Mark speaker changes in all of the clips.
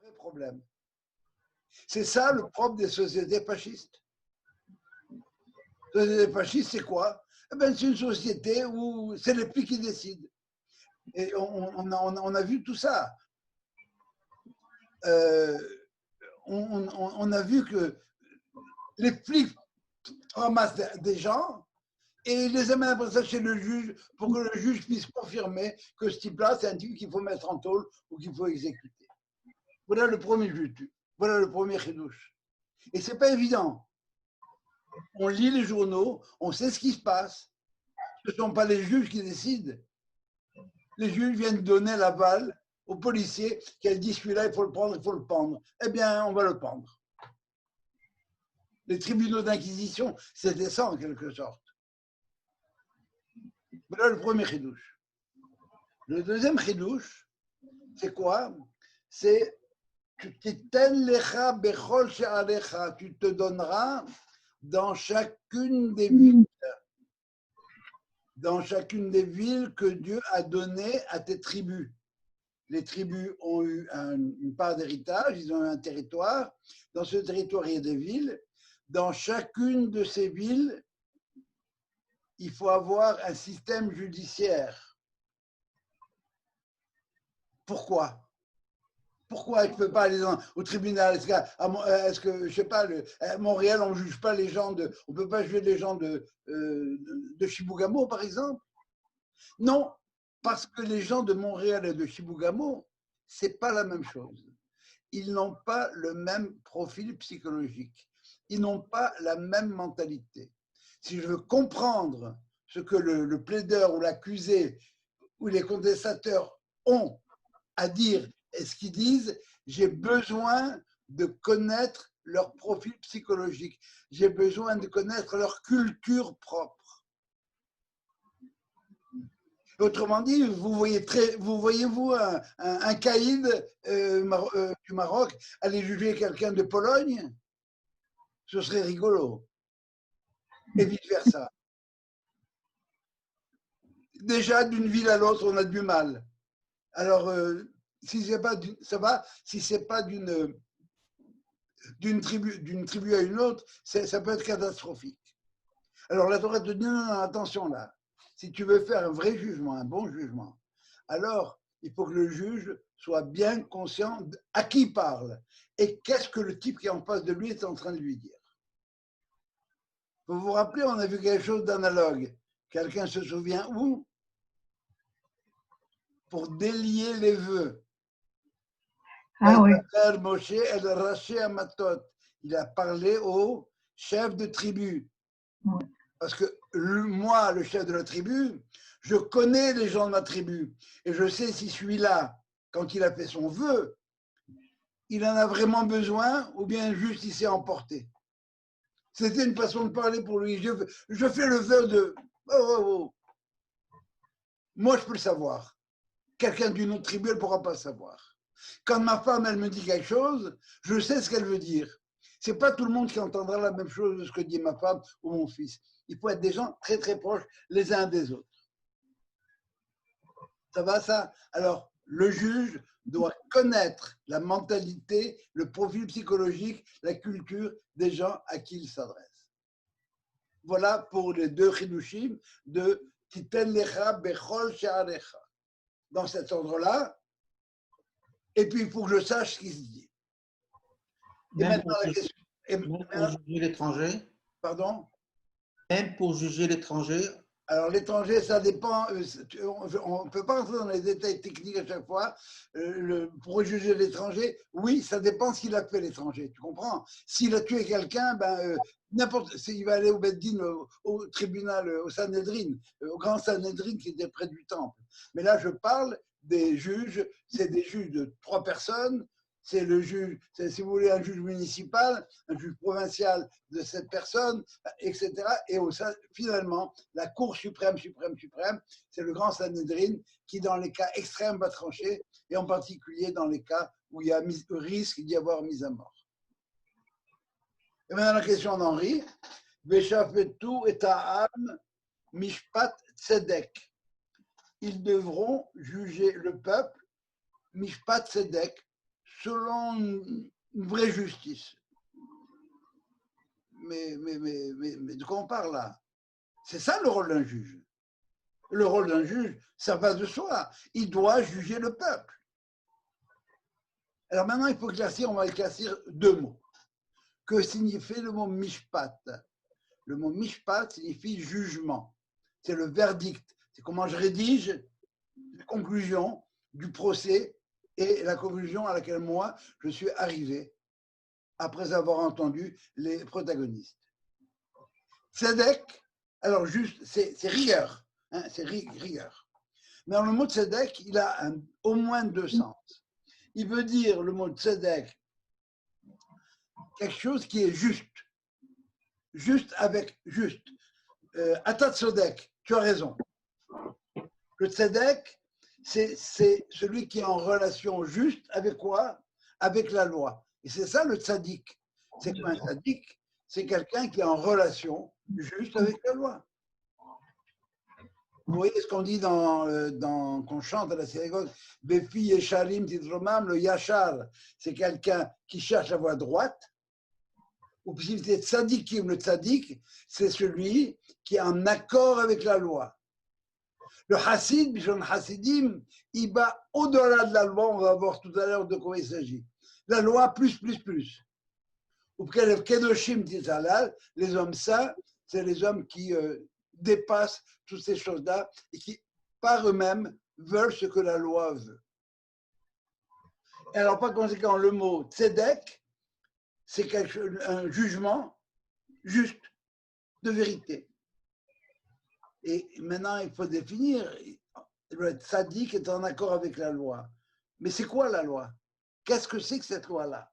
Speaker 1: Vrai problème. C'est ça le propre des sociétés fascistes. Les sociétés fascistes, c'est quoi? Eh ben, c'est une société où c'est les flics qui décident. Et on a vu tout ça. On a vu que les flics ramassent des gens et les amènent après ça chez le juge pour que le juge puisse confirmer que ce type-là, c'est un type qu'il faut mettre en tôle ou qu'il faut exécuter. Voilà le premier juge. Voilà le premier chidouche. Et c'est pas évident. On lit les journaux, on sait ce qui se passe. Ce ne sont pas les juges qui décident. Les juges viennent donner l'aval aux policiers qui disent celui-là, il faut le prendre, il faut le pendre. Eh bien, on va le pendre. Les tribunaux d'inquisition, c'était ça en quelque sorte. Voilà le premier chidouche. Le deuxième chidouche, c'est quoi? C'est tu te donneras dans chacune des villes. Dans chacune des villes que Dieu a données à tes tribus. Les tribus ont eu une part d'héritage, ils ont eu un territoire. Dans ce territoire, il y a des villes. Dans chacune de ces villes, il faut avoir un système judiciaire. Pourquoi? Pourquoi je ne peux pas aller au tribunal? Est-ce que, je sais pas, à Montréal, on ne juge pas les gens on ne peut pas juger les gens de Chibougamau, par exemple? Non, parce que les gens de Montréal et de Chibougamau, ce n'est pas la même chose. Ils n'ont pas le même profil psychologique. Ils n'ont pas la même mentalité. Si je veux comprendre ce que le plaideur ou l'accusé ou les contestateurs ont à dire et ce qu'ils disent, j'ai besoin de connaître leur profil psychologique. J'ai besoin de connaître leur culture propre. Autrement dit, voyez-vous un caïd du Maroc aller juger quelqu'un de Pologne? Ce serait rigolo. Et vice-versa. Déjà, d'une ville à l'autre, on a du mal. Alors, si c'est pas ça va, si c'est pas d'une tribu à une autre, ça peut être catastrophique. Alors la Torah te dit non, attention là. Si tu veux faire un vrai jugement, un bon jugement, alors il faut que le juge soit bien conscient à qui il parle et qu'est-ce que le type qui est en face de lui est en train de lui dire. Vous vous rappelez, on a vu quelque chose d'analogue. Quelqu'un se souvient où? Pour délier les vœux.
Speaker 2: Ah oui.
Speaker 1: Moshe el Raché Amatot. Il a parlé au chef de tribu.
Speaker 2: Oui.
Speaker 1: Parce que moi, le chef de la tribu, je connais les gens de ma tribu. Et je sais si celui-là, quand il a fait son vœu, il en a vraiment besoin ou bien juste il s'est emporté. C'était une façon de parler pour lui. Je fais le vœu de... Oh. Moi, je peux le savoir. Quelqu'un d'une autre tribu, elle ne pourra pas le savoir. Quand ma femme, elle me dit quelque chose, je sais ce qu'elle veut dire. Ce n'est pas tout le monde qui entendra la même chose de ce que dit ma femme ou mon fils. Il faut être des gens très très proches les uns des autres. Ça va ça? Alors, le juge doit connaître la mentalité, le profil psychologique, la culture des gens à qui il s'adresse. Voilà pour les deux chidushim de Titen lecha bechol she'arecha. Dans cet ordre-là, et puis il faut que je sache ce qui se dit. Et maintenant la question.
Speaker 3: Même pour juger l'étranger?
Speaker 1: Pardon?
Speaker 3: Même pour juger l'étranger?
Speaker 1: Alors l'étranger, ça dépend, on ne peut pas entrer dans les détails techniques à chaque fois. Pour juger l'étranger, oui, ça dépend ce qu'il a fait l'étranger, tu comprends? S'il a tué quelqu'un, il va aller au Beddin, au tribunal, au Sanhedrin, au grand Sanhedrin qui était près du temple. Mais là, je parle des juges, c'est des juges de 3 personnes. C'est le juge, si vous voulez, un juge municipal, un juge provincial de 7 personnes, etc. Et finalement, la Cour suprême, c'est le grand Sanhedrin qui, dans les cas extrêmes, va trancher, et en particulier dans les cas où il y a risque d'y avoir mise à mort. Et maintenant, la question d'Henri. Veshafetu et Ta'am Mishpat Tzedek. Ils devront juger le peuple, Mishpat Tzedek, selon une vraie justice. Mais de quoi on parle là? C'est ça le rôle d'un juge. Le rôle d'un juge, ça va de soi. Il doit juger le peuple. Alors maintenant, il faut éclaircir, on va éclaircir deux mots. Que signifie le mot mishpat? Le mot mishpat signifie jugement. C'est le verdict. C'est comment je rédige la conclusion du procès et la conclusion à laquelle moi, je suis arrivé après avoir entendu les protagonistes. Tzedek, alors juste, c'est rigueur, hein, c'est rigueur. Mais dans le mot tzedek, il a au moins deux sens. Il veut dire, le mot tzedek, quelque chose qui est juste. Juste avec juste. Ata tzedek, tu as raison. Le tzedek, c'est celui qui est en relation juste avec quoi? Avec la loi. Et c'est ça le tzaddik. C'est quoi un tzaddik? C'est quelqu'un qui est en relation juste avec la loi. Vous voyez ce qu'on dit qu'on chante à la synagogue, Befi Yesharim Tidromam, le Yachar, c'est quelqu'un qui cherche la voie droite. Ou si c'est tzaddikim, le tzaddik, c'est celui qui est en accord avec la loi. Le Hassid, Bishon Hassidim, il va au-delà de la loi, on va voir tout à l'heure de quoi il s'agit. La loi plus. Ou Kedoshim Tizalal, les hommes saints, c'est les hommes qui dépassent toutes ces choses-là et qui, par eux-mêmes, veulent ce que la loi veut. Et alors, par conséquent, le mot tzedek, c'est un jugement juste, de vérité. Et maintenant, il faut définir, le tzaddik est en accord avec la loi. Mais c'est quoi la loi? Qu'est-ce que c'est que cette loi-là?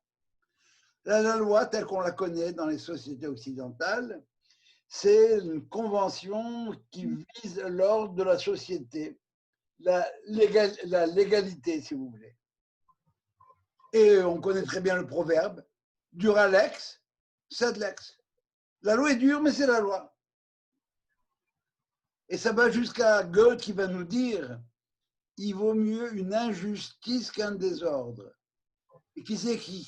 Speaker 1: La loi, telle qu'on la connaît dans les sociétés occidentales, c'est une convention qui vise l'ordre de la société, la légalité, si vous voulez. Et on connaît très bien le proverbe, dura lex, sed lex. La loi est dure, mais c'est la loi. Et ça va jusqu'à Goethe qui va nous dire, il vaut mieux une injustice qu'un désordre. Et qui c'est qui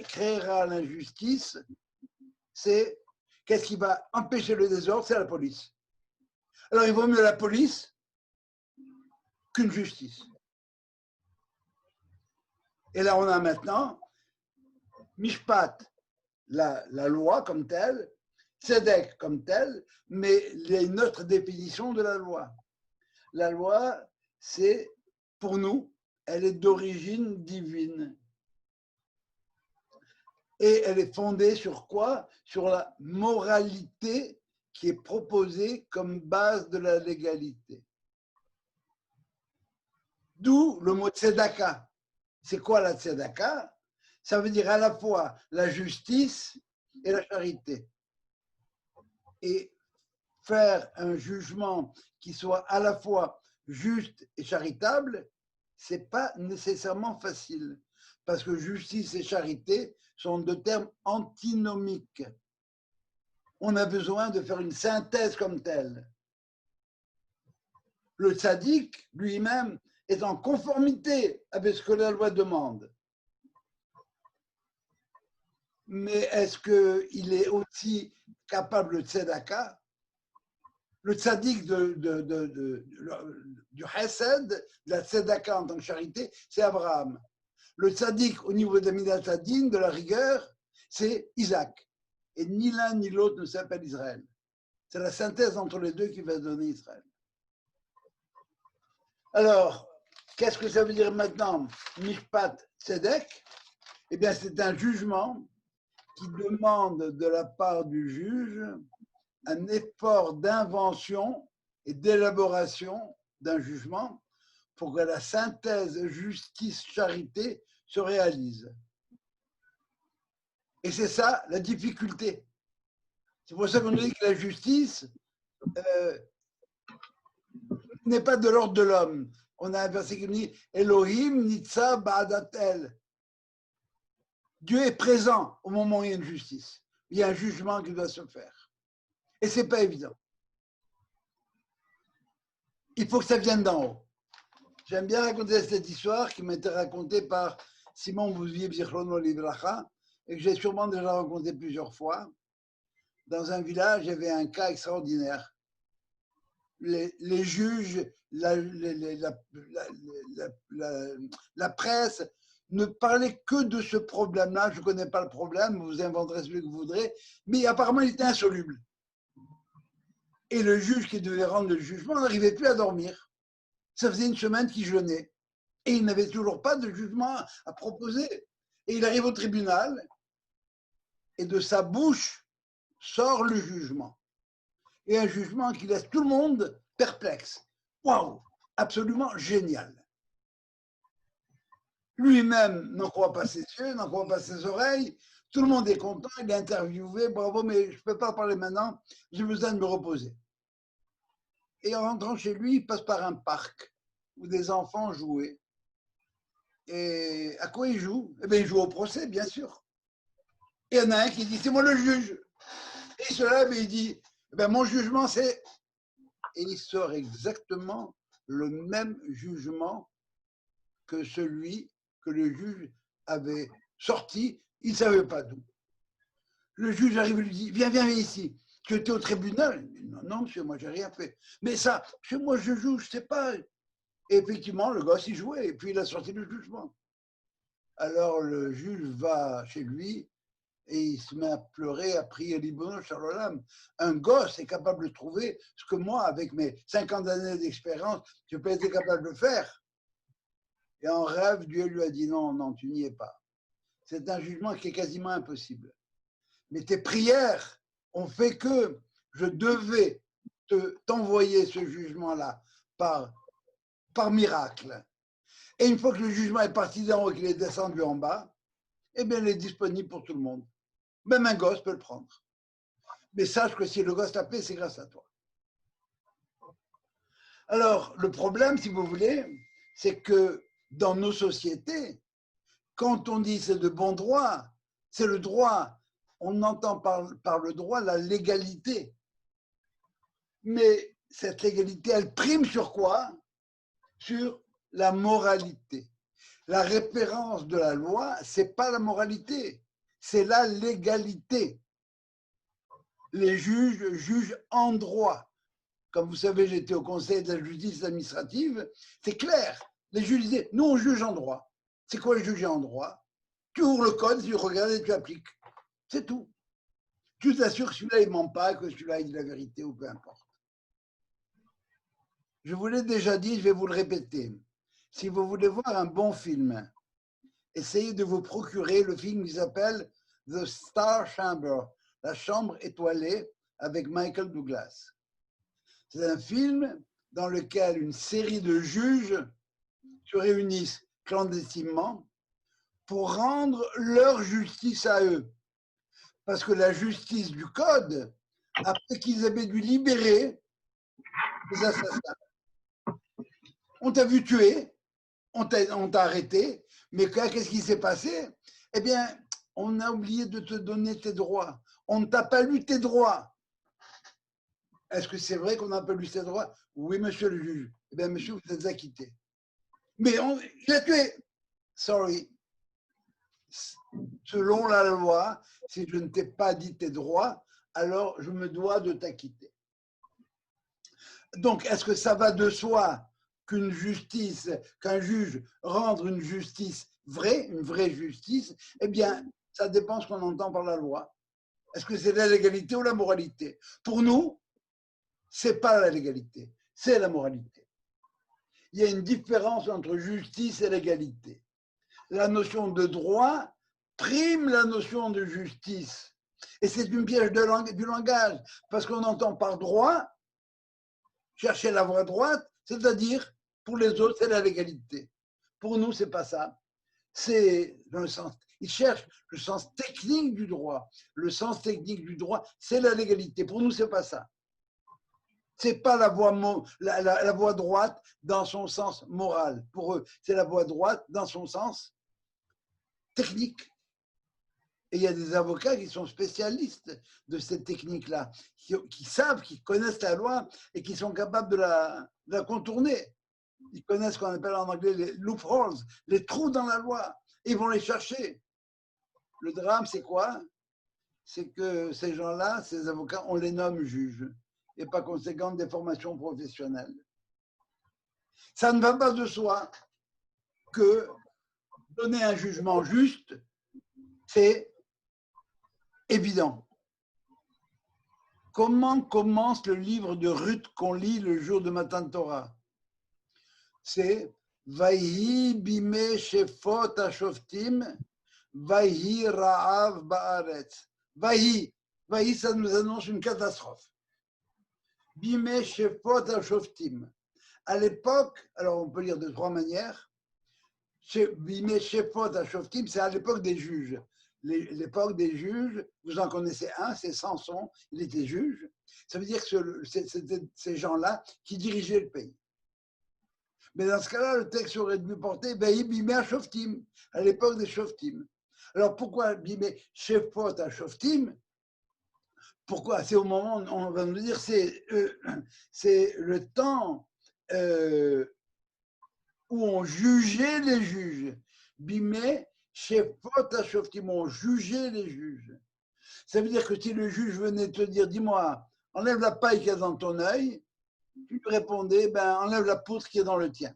Speaker 1: créera l'injustice? C'est qu'est-ce qui va empêcher le désordre? C'est la police. Alors il vaut mieux la police qu'une justice. Et là on a maintenant Mishpat, la loi comme telle, Tzedek comme telle, mais il y a une autre définition de la loi. La loi, c'est, pour nous, elle est d'origine divine. Et elle est fondée sur quoi? Sur la moralité qui est proposée comme base de la légalité. D'où le mot tzedaka. C'est quoi la tzedaka? Ça veut dire à la fois la justice et la charité. Et faire un jugement qui soit à la fois juste et charitable, ce n'est pas nécessairement facile. Parce que justice et charité sont deux termes antinomiques. On a besoin de faire une synthèse comme telle. Le tzaddik, lui-même, est en conformité avec ce que la loi demande. Mais est-ce qu'il est aussi capable de tzedaka? Le tzaddik du Hesed, de la tzedaka en tant que charité, c'est Abraham. Le tzaddik au niveau de Midat Hadin, de la rigueur, c'est Isaac. Et ni l'un ni l'autre ne s'appelle Israël. C'est la synthèse entre les deux qui va donner Israël. Alors, qu'est-ce que ça veut dire maintenant, Mishpat Tzedek? Eh bien, c'est un jugement qui demande de la part du juge un effort d'invention et d'élaboration d'un jugement pour que la synthèse justice-charité se réalise. Et c'est ça la difficulté. C'est pour ça qu'on dit que la justice n'est pas de l'ordre de l'homme. On a un verset qui dit Elohim nitza ba'adatel. Dieu est présent au moment où il y a une justice. Il y a un jugement qui doit se faire. Et ce n'est pas évident. Il faut que ça vienne d'en haut. J'aime bien raconter cette histoire qui m'a été racontée par Simon Bouvier Zichrono Livracha, et que j'ai sûrement déjà rencontré plusieurs fois. Dans un village, il y avait un cas extraordinaire. Les juges, la presse ne parlait que de ce problème-là. Je ne connais pas le problème, vous inventerez celui que vous voudrez, mais apparemment il était insoluble. Et le juge qui devait rendre le jugement n'arrivait plus à dormir. Ça faisait une semaine qu'il jeûnait. Et il n'avait toujours pas de jugement à proposer. Et il arrive au tribunal, et de sa bouche sort le jugement. Et un jugement qui laisse tout le monde perplexe. Waouh, absolument génial. Lui-même n'en croit pas ses yeux, n'en croit pas ses oreilles. Tout le monde est content, il est interviewé. Bravo, mais je ne peux pas parler maintenant, j'ai besoin de me reposer. Et en rentrant chez lui, il passe par un parc où des enfants jouaient. Et à quoi ils jouent? Eh bien, ils jouent au procès, bien sûr. Et il y en a un qui dit, c'est moi le juge. Et il se lève et il dit, eh bien, mon jugement, c'est... Et il sort exactement le même jugement que celui que le juge avait sorti. Il ne savait pas d'où. Le juge arrive et lui dit, viens ici. Tu étais au tribunal? Non, non, monsieur, moi, j'ai rien fait. Mais ça, chez moi, je joue, je ne sais pas. Et effectivement, le gosse, il jouait, et puis il a sorti le jugement. Alors, le juge va chez lui, et il se met à pleurer, à prier Libono Shalom. Un gosse est capable de trouver ce que moi, avec mes 50 années d'expérience, je n'ai pas été capable de faire. Et en rêve, Dieu lui a dit non, non, tu n'y es pas. C'est un jugement qui est quasiment impossible. Mais tes prières ont fait que je devais t'envoyer ce jugement-là par miracle. Et une fois que le jugement est parti d'en haut et qu'il est descendu en bas, eh bien, il est disponible pour tout le monde. Même un gosse peut le prendre. Mais sache que si le gosse t'a fait, c'est grâce à toi. Alors, le problème, si vous voulez, c'est que dans nos sociétés, quand on dit c'est de bon droit, c'est le droit. On entend par le droit la légalité. Mais cette légalité, elle prime sur quoi? Sur la moralité. La référence de la loi, ce n'est pas la moralité, c'est la légalité. Les juges jugent en droit. Comme vous savez, j'étais au Conseil de la justice administrative, c'est clair. Les juges disaient, nous on juge en droit. C'est quoi juger en droit? Tu ouvres le code, tu regardes et tu appliques. C'est tout. Tu t'assures que celui-là, il ne ment pas, que celui-là, il dit la vérité ou peu importe. Je vous l'ai déjà dit, je vais vous le répéter. Si vous voulez voir un bon film, essayez de vous procurer le film qui s'appelle The Star Chamber, la chambre étoilée avec Michael Douglas. C'est un film dans lequel une série de juges se réunissent clandestinement pour rendre leur justice à eux. Parce que la justice du code, après qu'ils avaient dû libérer les assassins, on t'a vu tuer, on t'a arrêté, mais qu'est-ce qui s'est passé? Eh bien, on a oublié de te donner tes droits. On ne t'a pas lu tes droits. Est-ce que c'est vrai qu'on n'a pas lu tes droits? Oui, monsieur le juge. Eh bien, monsieur, vous êtes acquitté. Mais il a tué. Sorry. Selon la loi, si je ne t'ai pas dit tes droits, alors je me dois de t'acquitter. Donc, est-ce que ça va de soi qu'un juge rende une justice vraie, une vraie justice? Eh bien, ça dépend ce qu'on entend par la loi. Est-ce que c'est la légalité ou la moralité? Pour nous, ce n'est pas la légalité, c'est la moralité. Il y a une différence entre justice et légalité. La notion de droit prime la notion de justice. Et c'est une piège du langage, parce qu'on entend par droit chercher la voie droite, c'est-à-dire, pour les autres, c'est la légalité. Pour nous, ce n'est pas ça. C'est dans le sens. Ils cherchent le sens technique du droit. Le sens technique du droit, c'est la légalité. Pour nous, ce n'est pas ça. Ce n'est pas la voie droite dans son sens moral. Pour eux, c'est la voie droite dans son sens technique. Et il y a des avocats qui sont spécialistes de cette technique-là, qui savent, qui connaissent la loi et qui sont capables de la contourner. Ils connaissent ce qu'on appelle en anglais les loopholes, les trous dans la loi. et ils vont les chercher. Le drame, c'est quoi? C'est que ces gens-là, ces avocats, on les nomme juges et par conséquent des formations professionnelles. Ça ne va pas de soi que donner un jugement juste, c'est évident. Comment commence le livre de Ruth qu'on lit le jour de Matan Torah? C'est Vayhi bime shefot hashoftim, Vayhi ra'av ba'aretz. Vayhi, ça nous annonce une catastrophe. Bime shefot hashoftim. À l'époque, alors on peut lire de trois manières. Bime shefot hashoftim, c'est à l'époque des juges. L'époque des juges, vous en connaissez un, c'est Samson, il était juge. Ça veut dire que c'était ces gens-là qui dirigeaient le pays. Mais dans ce cas-là, le texte aurait dû porter Bime Shoftim, à l'époque des Shoftim. Alors pourquoi Bime Shefot à Shoftim? Pourquoi? C'est au moment, on va nous dire, c'est le temps où on jugeait les juges. Bime Shefot à Shoftim, on jugeait les juges. Ça veut dire que si le juge venait te dire, dis-moi, enlève la paille qu'il y a dans ton œil, tu lui répondais, enlève la poutre qui est dans le tien.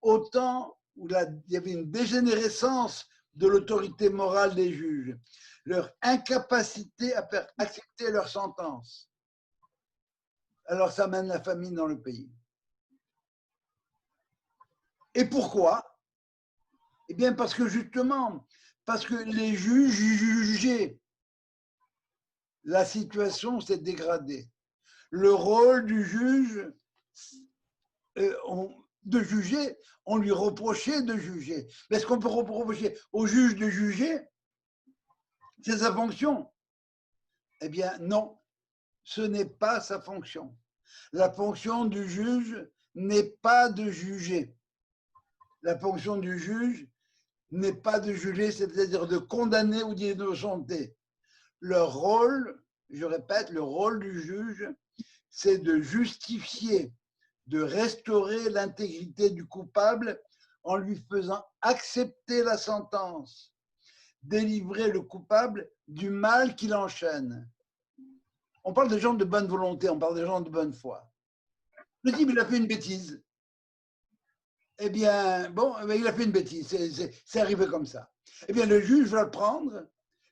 Speaker 1: Autant où il y avait une dégénérescence de l'autorité morale des juges, leur incapacité à faire accepter leur sentence. Alors ça mène la famine dans le pays. Et pourquoi? Eh bien parce que justement, parce que les juges jugeaient, la situation s'est dégradée. Le rôle du juge, de juger, on lui reprochait de juger. Mais est-ce qu'on peut reprocher au juge de juger? C'est sa fonction. Eh bien, non, ce n'est pas sa fonction. La fonction du juge n'est pas de juger. La fonction du juge n'est pas de juger, c'est-à-dire de condamner ou d'innocenter. Leur rôle, je répète, le rôle du juge, c'est de justifier, de restaurer l'intégrité du coupable en lui faisant accepter la sentence, délivrer le coupable du mal qu'il enchaîne. On parle des gens de bonne volonté, on parle des gens de bonne foi. Le type, il a fait une bêtise. Eh bien, bon, il a fait une bêtise, c'est arrivé comme ça. Eh bien, le juge va le prendre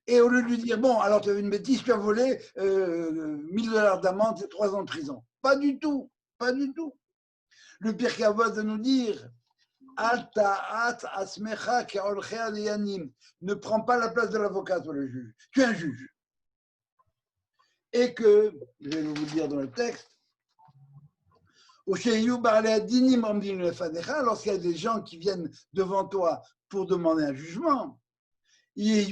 Speaker 1: et au lieu de lui dire, bon, alors tu as fait une bêtise, tu as volé 1000 $ d'amende et 3 ans de prison. Pas du tout, pas du tout. Le pire qu'il va de nous dire, ne prends pas la place de l'avocat, toi le juge. Tu es un juge. Et que, je vais vous dire dans le texte, lorsqu'il y a des gens qui viennent devant toi pour demander un jugement, ils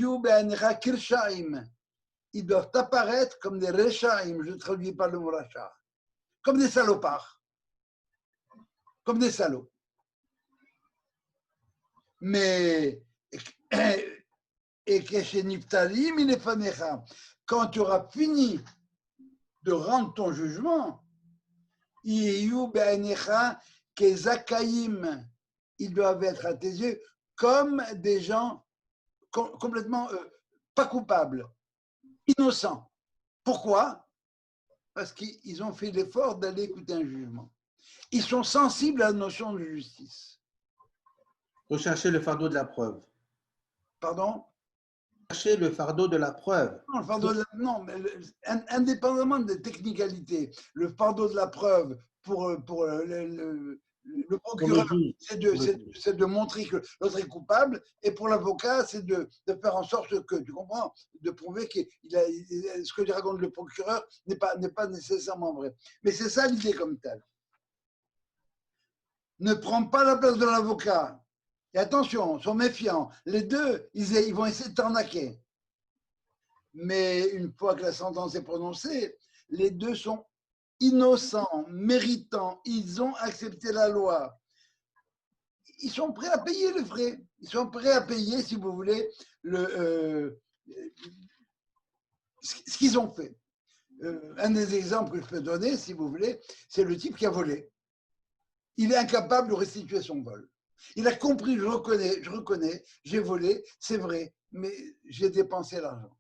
Speaker 1: doivent apparaître comme des reshaim, je ne traduis pas le mot rachat, comme des salopards, comme des salauds. Mais et quand tu auras fini de rendre ton jugement, ils doivent être à tes yeux comme des gens complètement pas coupables, innocents. Pourquoi? Parce qu'ils ont fait l'effort d'aller écouter un jugement. Ils sont sensibles à la notion de justice.
Speaker 3: Rechercher le fardeau de la preuve.
Speaker 1: Pardon?
Speaker 3: Chercher le fardeau de la preuve.
Speaker 1: Non, le fardeau de non, mais indépendamment des technicalités, le fardeau de la preuve pour le procureur, c'est de montrer que l'autre est coupable, et pour l'avocat, c'est de faire en sorte que, tu comprends, de prouver que ce que raconte le procureur n'est pas nécessairement vrai. Mais c'est ça l'idée comme telle. Ne prends pas la place de l'avocat. Et attention, sois méfiant. Les deux, ils vont essayer de t'arnaquer. Mais une fois que la sentence est prononcée, les deux sont innocents, méritants. Ils ont accepté la loi. Ils sont prêts à payer les frais. Ils sont prêts à payer, si vous voulez, ce qu'ils ont fait. Un des exemples que je peux donner, si vous voulez, c'est le type qui a volé. Il est incapable de restituer son vol. Il a compris, je reconnais, j'ai volé, c'est vrai, mais j'ai dépensé l'argent.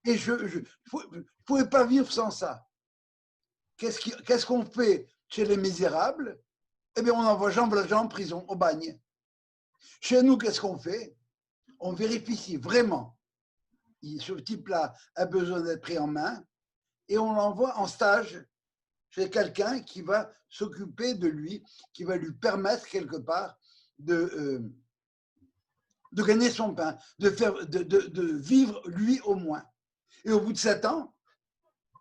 Speaker 1: Et je ne pouvais pas vivre sans ça. Qu'est-ce qu'on fait chez les misérables? Eh bien, on envoie Jean Valjean en prison, au bagne. Chez nous, qu'est-ce qu'on fait? On vérifie si vraiment ce type-là a besoin d'être pris en main et on l'envoie en stage chez quelqu'un qui va s'occuper de lui, qui va lui permettre quelque part de gagner son pain, de vivre lui au moins. Et au bout de 7 ans,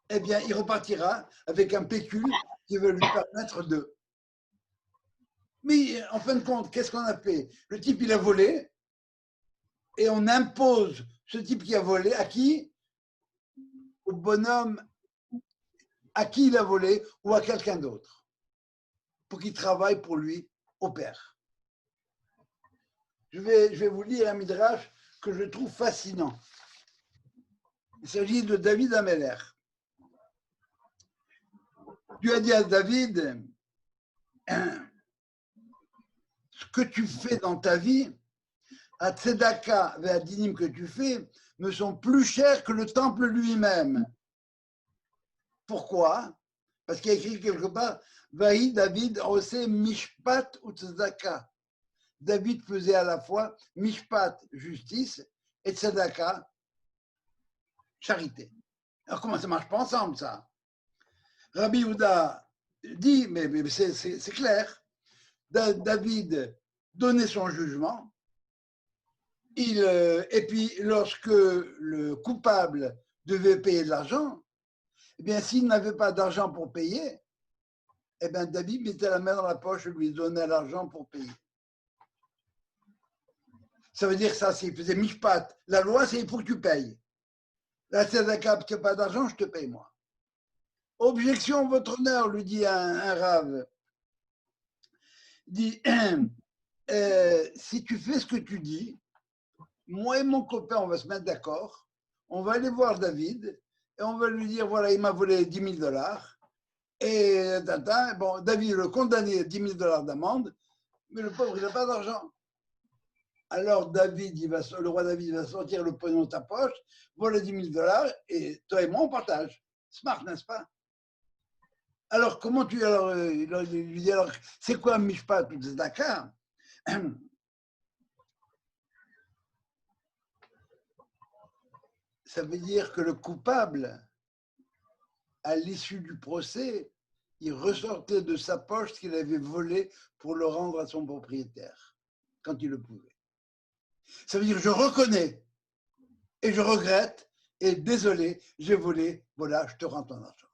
Speaker 1: eh bien, il repartira avec un pécule qui va lui permettre de. Mais en fin de compte, qu'est-ce qu'on a fait? Le type, il a volé et on impose ce type qui a volé à qui? Au bonhomme à qui il a volé ou à quelqu'un d'autre pour qu'il travaille pour lui au père. Je vais vous lire un midrash que je trouve fascinant. Il s'agit de David Améler. Dieu a dit à David, ce que tu fais dans ta vie, à Tzedaka et à Dinim que tu fais, me sont plus chers que le temple lui-même. Pourquoi? Parce qu'il y a écrit quelque part, Vaï David osé mishpat ou tzedaka. David faisait à la fois mishpat, justice, et tzedaka, charité. Alors comment ça marche pas ensemble ça? Rabbi Yehuda dit, mais c'est clair, David donnait son jugement, et puis lorsque le coupable devait payer de l'argent, eh bien s'il n'avait pas d'argent pour payer, eh bien David mettait la main dans la poche et lui donnait l'argent pour payer. Ça veut dire ça, s'il faisait mishpat. La loi, c'est il faut que tu payes. La tzedaka, tu n'as pas d'argent, je te paye moi. Objection, votre honneur, lui dit un rave. Il dit, si tu fais ce que tu dis, moi et mon copain, on va se mettre d'accord, on va aller voir David et on va lui dire, voilà, il m'a volé 10 000 $. Et bon, David le condamné à 10 000 $ d'amende, mais le pauvre, il n'a pas d'argent. Alors David, le roi David va sortir le pognon de ta poche, voilà 10 000 $ et toi et moi, on partage. Smart, n'est-ce pas? Alors, comment tu. Alors, il lui dit, alors, c'est quoi un mishpat ou tzedaka? Ça veut dire que le coupable, à l'issue du procès, il ressortait de sa poche ce qu'il avait volé pour le rendre à son propriétaire, quand il le pouvait. Ça veut dire je reconnais et je regrette et désolé, j'ai volé, voilà, je te rends ton argent.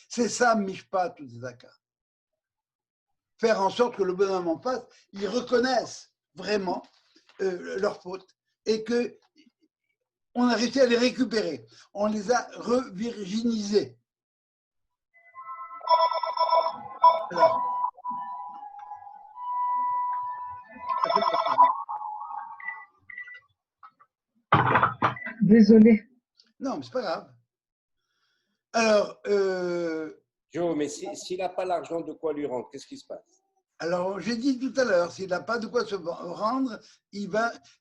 Speaker 1: C'est ça, mishpat ou tzedaka. Faire en sorte que le bonhomme en face, ils reconnaissent vraiment leur faute et que on a réussi à les récupérer. On les a revirginisés. Alors,
Speaker 2: Désolé.
Speaker 1: non, mais c'est pas grave. Alors,
Speaker 4: Joe, mais s'il n'a pas l'argent, de quoi lui rendre? Qu'est-ce qui se passe?
Speaker 1: alors j'ai dit tout à l'heure, s'il n'a pas de quoi se rendre,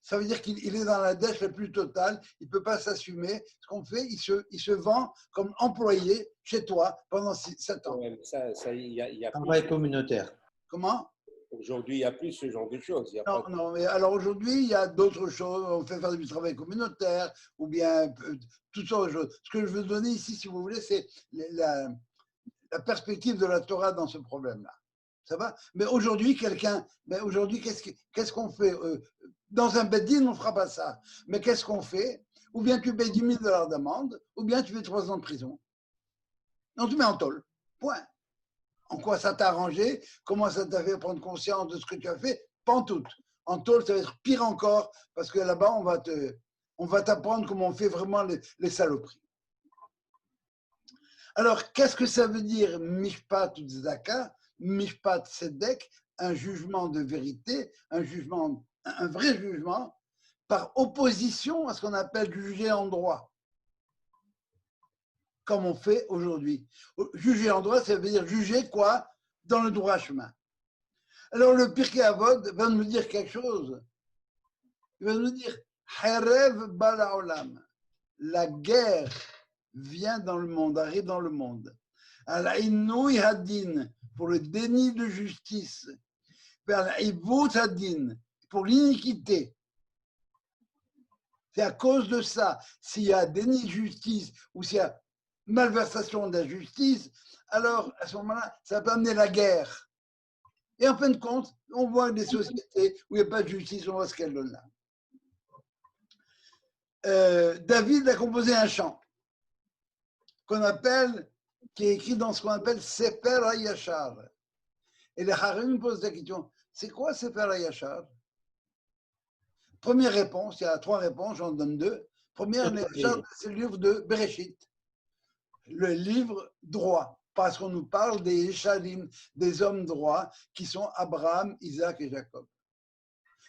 Speaker 1: ça veut dire qu'il est dans la dèche la plus totale, il ne peut pas s'assumer. Ce qu'on fait, il se vend comme employé chez toi pendant 7 ans.
Speaker 4: Ouais, ça, il y a
Speaker 3: Travail
Speaker 4: plus.
Speaker 3: communautaire.
Speaker 1: Comment?
Speaker 4: Aujourd'hui, il n'y a plus ce genre de choses. Il y a
Speaker 1: Non,
Speaker 4: pas...
Speaker 1: non, mais alors aujourd'hui, il y a d'autres choses. On fait faire du travail communautaire ou bien toutes sortes de choses. Ce que je veux donner ici, si vous voulez, c'est la perspective de la Torah dans ce problème-là. Ça va? Mais aujourd'hui, qu'est-ce qu'on fait? Dans un bed-din, on ne fera pas ça. Mais qu'est-ce qu'on fait? Ou bien tu payes 10 000 $ d'amende, ou bien tu fais 3 ans de prison. On te met en tôle. Point. En quoi ça t'a arrangé? Comment ça t'a fait prendre conscience de ce que tu as fait? Pantoute. En tôle, ça va être pire encore, parce que là-bas, on va t'apprendre comment on fait vraiment les saloperies. Alors, qu'est-ce que ça veut dire mishpat ou tzedaka? Mishpat tzedek, un jugement de vérité, un vrai jugement, par opposition à ce qu'on appelle juger en droit, comme on fait aujourd'hui. Juger en droit, ça veut dire juger quoi? Dans le droit chemin. Alors le Pirkei Avot va nous dire quelque chose. Il va nous dire Harev bala olam. La guerre vient dans le monde, arrive dans le monde. Al-Inouï Hadin, pour le déni de justice. Al-Ivut Hadin, pour l'iniquité. C'est à cause de ça, s'il y a déni de justice ou s'il y a malversation de la justice, alors à ce moment-là, ça peut amener la guerre. Et en fin de compte, on voit des sociétés où il n'y a pas de justice, on voit ce qu'elle donne là. David a composé un chant qu'on appelle, qui est écrit dans ce qu'on appelle Sefer HaYashar. Et les Harim posent la question, c'est quoi Sefer HaYashar? Première réponse, il y a 3 réponses, j'en donne 2. Première, c'est le livre de Bereshit, le livre droit, parce qu'on nous parle des Yesharim, des hommes droits, qui sont Abraham, Isaac et Jacob.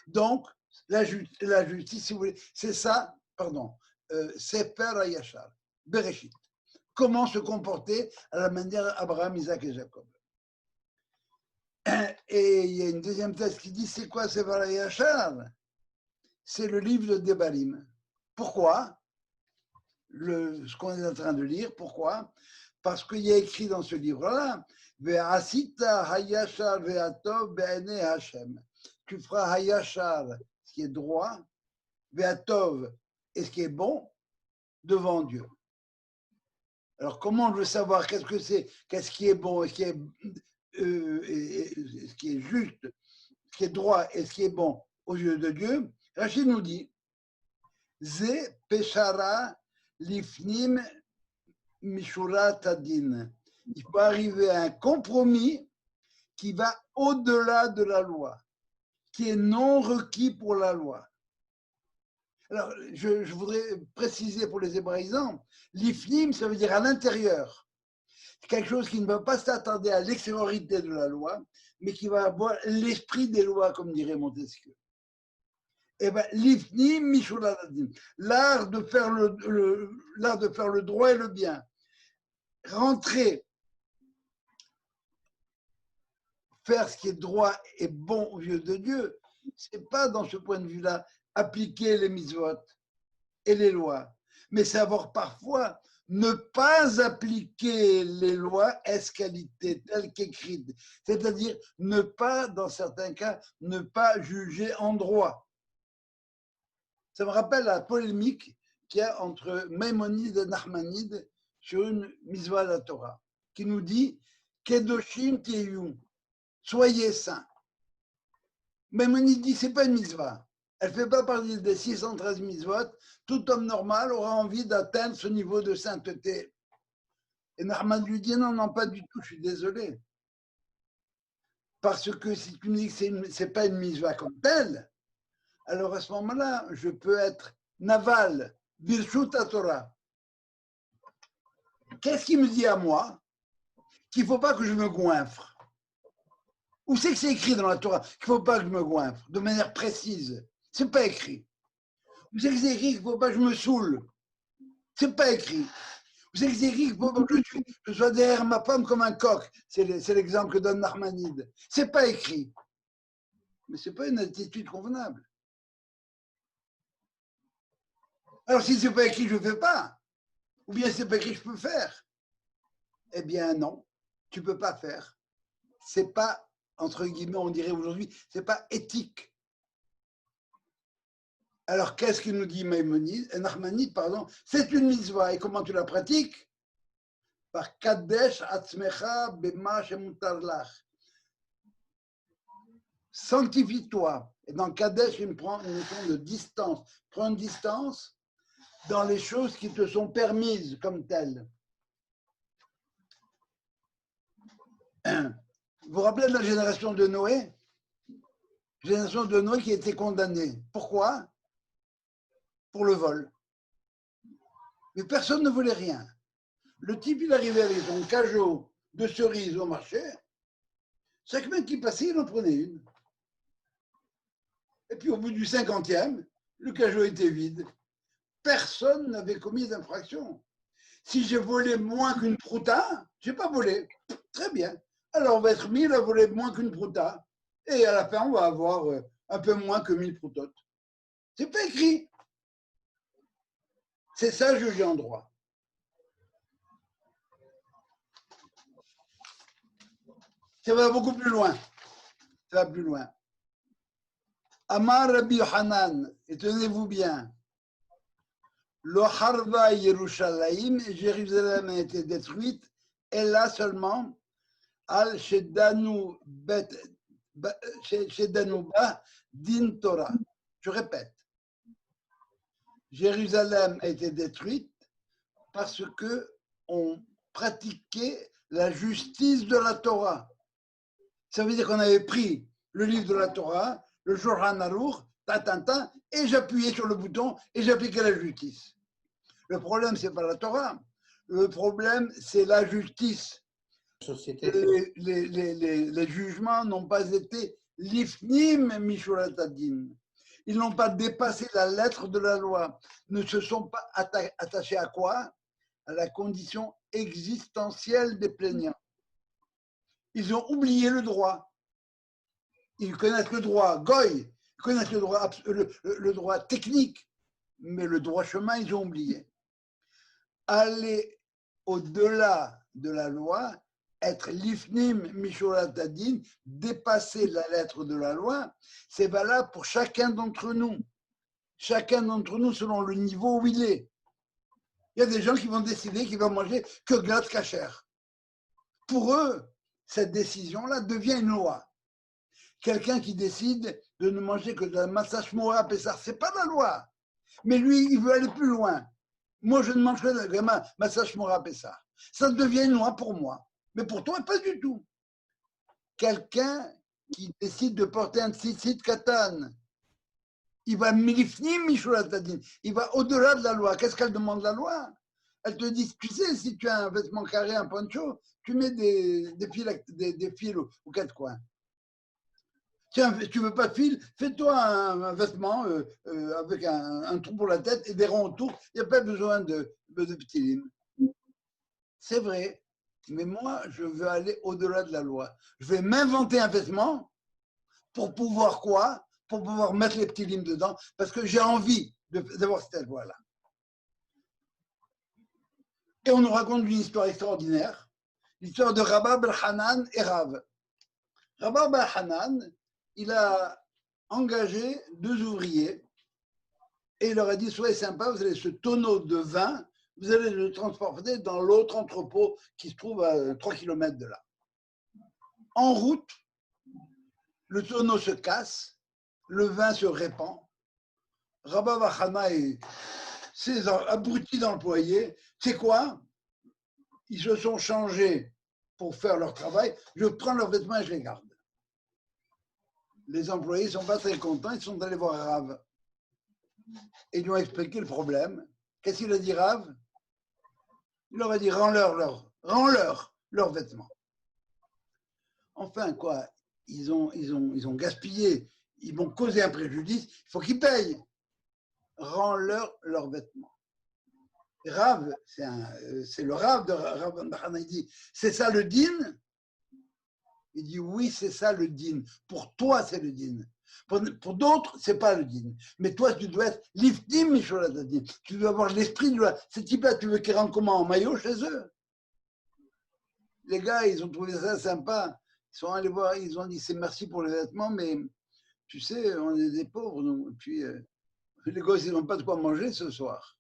Speaker 1: Donc, la justice, si vous voulez, c'est ça, Sefer HaYashar, Bereshit. Comment se comporter à la manière d'Abraham, Isaac et Jacob. Et il y a une deuxième thèse qui dit, c'est quoi Sefer HaYashar? C'est le livre de Devarim. Pourquoi? Ce qu'on est en train de lire, pourquoi? Parce qu'il y a écrit dans ce livre-là, Ve'asita hayashar ve'atov be'enei Hashem. Tu feras hayashar, ce qui est droit, ve'atov, et ce qui est bon, devant Dieu. Alors, comment on veut savoir qu'est-ce que c'est, qu'est-ce qui est bon, ce qui est juste, ce qui est droit et ce qui est bon aux yeux de Dieu? Rachid nous dit, Ze peshara lifnim mishurat adin. Il faut arriver à un compromis qui va au-delà de la loi, qui est non requis pour la loi. Alors, je voudrais préciser pour les hébraïsants, l'ifnim, ça veut dire à l'intérieur. C'est quelque chose qui ne va pas s'attarder à l'extériorité de la loi, mais qui va avoir l'esprit des lois, comme dirait Montesquieu. Eh bien, l'ifnim mishurat adin, l'art de faire le droit et le bien. Rentrer, faire ce qui est droit et bon aux yeux de Dieu, c'est pas dans ce point de vue-là appliquer les mitzvot et les lois, mais savoir parfois ne pas appliquer les lois escalité telles qu'écrites, c'est-à-dire ne pas, dans certains cas, ne pas juger en droit. Ça me rappelle la polémique qu'il y a entre Maïmonide et Nachmanide sur une mitzvah de la Torah, qui nous dit Kedoshim Tiyun, soyez saints. Maïmonide dit c'est pas une mitzvah. Elle ne fait pas partie des 613 mitzvot. Tout homme normal aura envie d'atteindre ce niveau de sainteté. Et Nachman lui dit non, pas du tout, je suis désolé. Parce que si tu me dis que ce n'est pas une mitzvah comme telle, alors à ce moment-là, je peux être naval, birshut Torah. Qu'est-ce qui me dit à moi qu'il ne faut pas que je me goinfre? Où c'est que c'est écrit dans la Torah qu'il ne faut pas que je me goinfre de manière précise? Ce n'est pas écrit. Où c'est que c'est écrit qu'il ne faut pas que je me saoule? Ce n'est pas écrit. Où c'est que c'est écrit qu'il ne faut pas que je sois derrière ma femme comme un coq? C'est l'exemple que donne Nachmanide. Ce n'est pas écrit. Mais ce n'est pas une attitude convenable. Alors si ce n'est pas écrit, je ne fais pas. Ou bien si ce n'est pas écrit, je peux faire. Eh bien non, tu ne peux pas faire. Ce n'est pas, entre guillemets, on dirait aujourd'hui, ce n'est pas éthique. Alors qu'est-ce qu'il nous dit Nachmanide, pardon? C'est une mitzvah. Et comment tu la pratiques? Par Kadesh Atzmecha Bema Shemutar Lach. Sanctifie-toi. Et dans Kadesh, il me prend une notion de distance. Prends une distance dans les choses qui te sont permises comme telles. Vous vous rappelez de la génération de Noé? Génération de Noé qui a été condamnée. Pourquoi? Pour le vol. Mais personne ne voulait rien. Le type, il arrivait avec son cajot de cerises au marché. Chaque mec qui passait, il en prenait une. Et puis au bout du 50e, le cajot était vide. Personne n'avait commis d'infraction. Si j'ai volé moins qu'une prouta, je n'ai pas volé. Très bien. Alors on va être 1000 à voler moins qu'une prouta. Et à la fin, on va avoir un peu moins que 1000 proutotes. C'est pas écrit. C'est ça, juger en droit. Ça va beaucoup plus loin. Ça va plus loin. Amar Rabbi Hanan, et tenez-vous bien, Lo Harva Yerushalayim, Jérusalem a été détruite, et là seulement, Al Shedanu Bet Shedanuba Din Torah. Je répète, Jérusalem a été détruite parce que on pratiquait la justice de la Torah. Ça veut dire qu'on avait pris le livre de la Torah, le Shulchan Aruch, et j'appuyais sur le bouton et j'appliquais la justice. Le problème, ce n'est pas la Torah. Le problème, c'est la justice.
Speaker 3: Société.
Speaker 1: Les jugements n'ont pas été lifnim mishurat adin. Ils n'ont pas dépassé la lettre de la loi. Ne se sont pas attachés à quoi? À la condition existentielle des plaignants. Ils ont oublié le droit. Ils connaissent le droit goy, ils connaissent le droit technique, mais le droit chemin, ils ont oublié. Aller au-delà de la loi, être l'ifnim mishurat adin, dépasser la lettre de la loi, c'est valable pour chacun d'entre nous. Chacun d'entre nous selon le niveau où il est. Il y a des gens qui vont décider qu'ils vont manger que glace cachère. Pour eux, cette décision-là devient une loi. Quelqu'un qui décide de ne manger que de la matzah shmora Pessah, ce n'est pas la loi. Mais lui, il veut aller plus loin. Moi, je ne mange que de la matzah shmora Pessah. Ça devient une loi pour moi. Mais pour toi, pas du tout. Quelqu'un qui décide de porter un tzitzit katan, il va milifnim mishurat adin. Il va au-delà de la loi. Qu'est-ce qu'elle demande la loi? Elle te dit, tu sais, si tu as un vêtement carré, un poncho, tu mets des fils aux quatre coins. Tiens, tu veux pas de fil, fais-toi un vêtement avec un trou pour la tête et des ronds autour. Il n'y a pas besoin de petits limes. C'est vrai, mais moi, je veux aller au-delà de la loi. Je vais m'inventer un vêtement pour pouvoir quoi? Pour pouvoir mettre les petits limes dedans, parce que j'ai envie d'avoir cette loi-là. Et on nous raconte une histoire extraordinaire, l'histoire de Rabba bar Hanan et Rav. Rabba bar Hanan, il a engagé 2 ouvriers et il leur a dit, soyez sympas, vous allez ce tonneau de vin, vous allez le transporter dans l'autre entrepôt qui se trouve à 3 km de là. En route, le tonneau se casse, le vin se répand. Rabba bar Hanan et ses abrutis d'employés, c'est quoi? Ils se sont changés pour faire leur travail, je prends leurs vêtements et je les garde. Les employés ne sont pas très contents, ils sont allés voir Rav. Et ils lui ont expliqué le problème. Qu'est-ce qu'il a dit Rav? Il leur a dit, rends-leur leurs vêtements. Enfin, quoi, ils ont gaspillé, ils m'ont causé un préjudice, il faut qu'ils payent. Rends-leur leurs vêtements. Et Rav, c'est le Rav de Rav bar Hanan, il dit, c'est ça le din? Il dit, oui, c'est ça le din. Pour toi, c'est le din. Pour d'autres, ce n'est pas le din. Mais toi, tu dois être l'iftim mishurat adin. Tu dois avoir l'esprit de loi. Ces types-là, tu veux qu'ils rentrent comment? En maillot chez eux? Les gars, ils ont trouvé ça sympa. Ils sont allés voir, ils ont dit, c'est merci pour les vêtements, mais tu sais, on est des pauvres, nous. Et puis, les gosses, ils n'ont pas de quoi manger ce soir.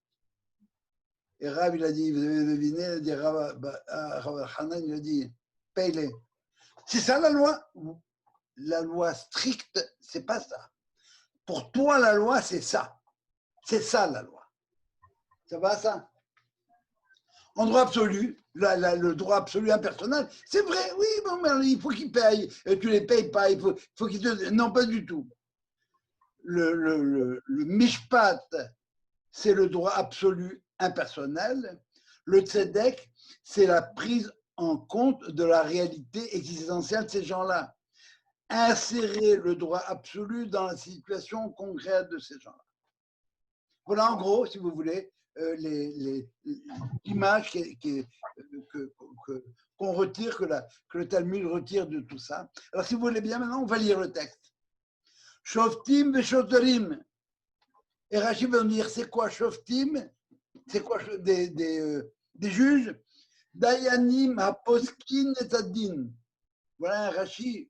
Speaker 1: Et Rav, il a dit, vous avez deviné, il a dit, Rav Hanan, il a dit, paye-les. C'est ça la loi? La loi stricte, c'est pas ça. Pour toi, la loi, c'est ça. C'est ça la loi. Ça va ça? En droit absolu, le droit absolu impersonnel, c'est vrai, oui, bon, mais il faut qu'ils payent. Tu les payes pas, il faut qu'ils te... Non, pas du tout. Le mishpat, c'est le droit absolu impersonnel. Le tzedek, c'est la prise en compte de la réalité existentielle de ces gens-là. Insérer le droit absolu dans la situation concrète de ces gens-là. Voilà, en gros, si vous voulez, l'image qu'on retire, que le Talmud retire de tout ça. Alors, si vous voulez bien, maintenant, on va lire le texte. Shoftim veshoterim. Et Rachid va nous dire, c'est quoi Shoftim? C'est quoi des juges? Dayanim haposkin et adin. Voilà un Rachid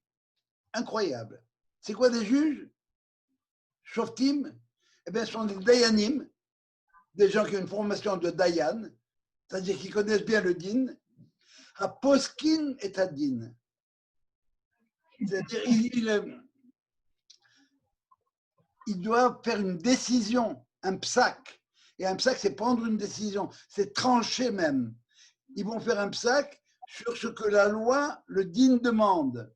Speaker 1: incroyable. C'est quoi des juges? Shoftim, eh bien, ce sont des Dayanim, des gens qui ont une formation de Dayan, c'est-à-dire qui connaissent bien le din. Haposkin et adin. C'est-à-dire, ils doivent faire une décision, un psak. Et un psak, c'est prendre une décision, c'est trancher même. Ils vont faire un psak sur ce que la loi, le din demande.